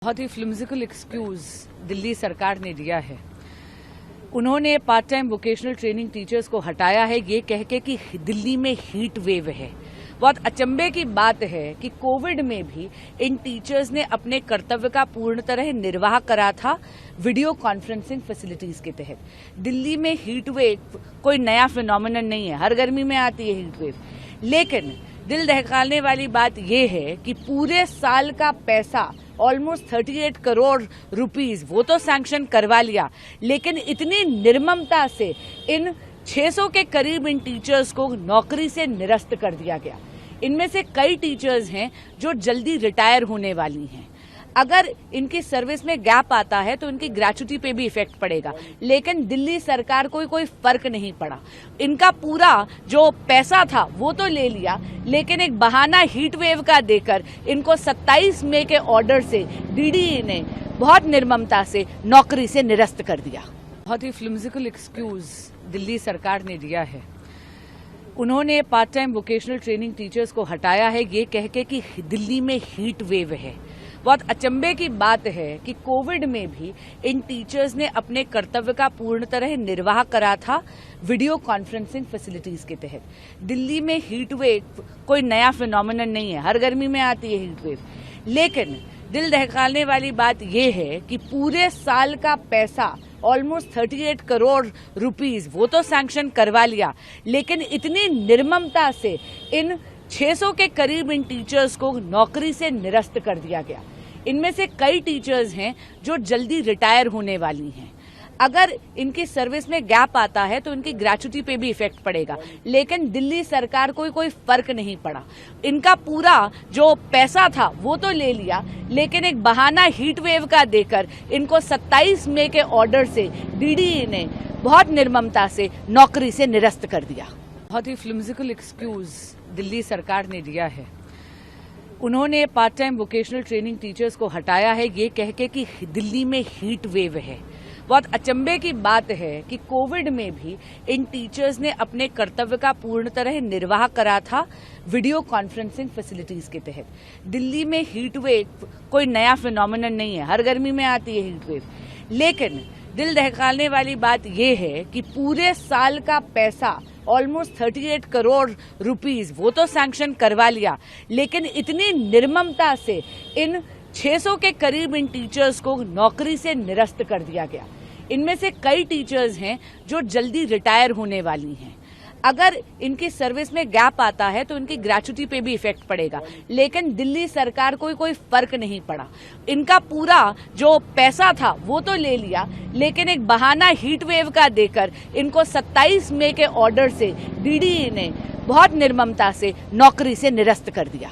बहुत ही फ्लिम्सिकल एक्सक्यूज दिल्ली सरकार ने दिया है। उन्होंने part time vocational training teachers को हटाया है ये कह के कि दिल्ली में हीट वेव है। बहुत अचंभे की बात है कि कोविड में भी इन टीचर्स ने अपने कर्तव्य का पूर्ण तरह निर्वाह करा था वीडियो कॉन्फ्रेंसिंग फैसिलिटीज के तहत। दिल्ली में हीट वेव कोई नया फिनोमिनन नहीं है, हर गर्मी में आती है हीट वेव। लेकिन दिल दहकाने वाली बात यह है कि पूरे साल का पैसा ऑलमोस्ट 38 करोड़ रुपीस वो तो सैंक्शन करवा लिया, लेकिन इतनी निर्ममता से इन 600 के करीब इन टीचर्स को नौकरी से निरस्त कर दिया गया। इनमें से कई टीचर्स हैं जो जल्दी रिटायर होने वाली हैं। अगर इनकी सर्विस में गैप आता है तो इनकी ग्रेच्युटी पे भी इफेक्ट पड़ेगा, लेकिन दिल्ली सरकार को कोई फर्क नहीं पड़ा। इनका पूरा जो पैसा था वो तो ले लिया, लेकिन एक बहाना हीट वेव का देकर इनको 27 मई के ऑर्डर से डीडीई ने बहुत निर्ममता से नौकरी से निरस्त कर दिया। बहुत ही फ्लिम्सिकल एक्सक्यूज दिल्ली सरकार ने दिया है। उन्होंने part time vocational training teachers को हटाया है ये कह के कि दिल्ली में हीट वेव है। बहुत अचंभे की बात है कि कोविड में भी इन टीचर्स ने अपने कर्तव्य का पूर्ण तरह निर्वाह करा था वीडियो कॉन्फ्रेंसिंग फैसिलिटीज के तहत। दिल्ली में हीट वेव कोई नया फिनोमिनन नहीं है, हर गर्मी में आती है हीट वेव। लेकिन दिल दहकाने वाली बात यह है कि पूरे साल का पैसा ऑलमोस्ट 38 करोड़ रुपीस वो तो सैंक्शन करवा लिया, लेकिन इतनी निर्ममता से इन 600 के करीब इन टीचर्स को नौकरी से निरस्त कर दिया गया। इनमें से कई टीचर्स हैं जो जल्दी रिटायर होने वाली हैं। अगर इनकी सर्विस में गैप आता है तो इनकी ग्रेच्युटी पे भी इफेक्ट पड़ेगा, लेकिन दिल्ली सरकार को कोई फर्क नहीं पड़ा। इनका पूरा जो पैसा था वो तो ले लिया, लेकिन एक बहाना हीट वेव का देकर इनको 27 मई के ऑर्डर से डीडीई ने बहुत निर्ममता से नौकरी से निरस्त कर दिया। बहुत ही फ्लिम्सिकल एक्सक्यूज दिल्ली सरकार ने दिया है। उन्होंने part time vocational training teachers को हटाया है ये कह के कि दिल्ली में हीट वेव है। बहुत अचंभे की बात है कि कोविड में भी इन टीचर्स ने अपने कर्तव्य का पूर्ण तरह निर्वाह करा था वीडियो कॉन्फ्रेंसिंग फैसिलिटीज के तहत। दिल्ली में हीट वेव कोई नया फिनोमिनन नहीं है, हर गर्मी में आती है हीट वेव। लेकिन दिल दहकाने वाली बात यह है कि पूरे साल का पैसा ऑलमोस्ट 38 करोड़ रुपीस वो तो सैंक्शन करवा लिया, लेकिन इतनी निर्ममता से इन 600 के करीब इन टीचर्स को नौकरी से निरस्त कर दिया गया। इनमें से कई टीचर्स हैं जो जल्दी रिटायर होने वाली हैं। अगर इनकी सर्विस में गैप आता है तो इनकी ग्रेच्युटी पे भी इफेक्ट पड़ेगा, लेकिन दिल्ली सरकार को कोई फर्क नहीं पड़ा। इनका पूरा जो पैसा था वो तो ले लिया, लेकिन एक बहाना हीट वेव का देकर इनको 27 मई के ऑर्डर से डीडीई ने बहुत निर्ममता से नौकरी से निरस्त कर दिया।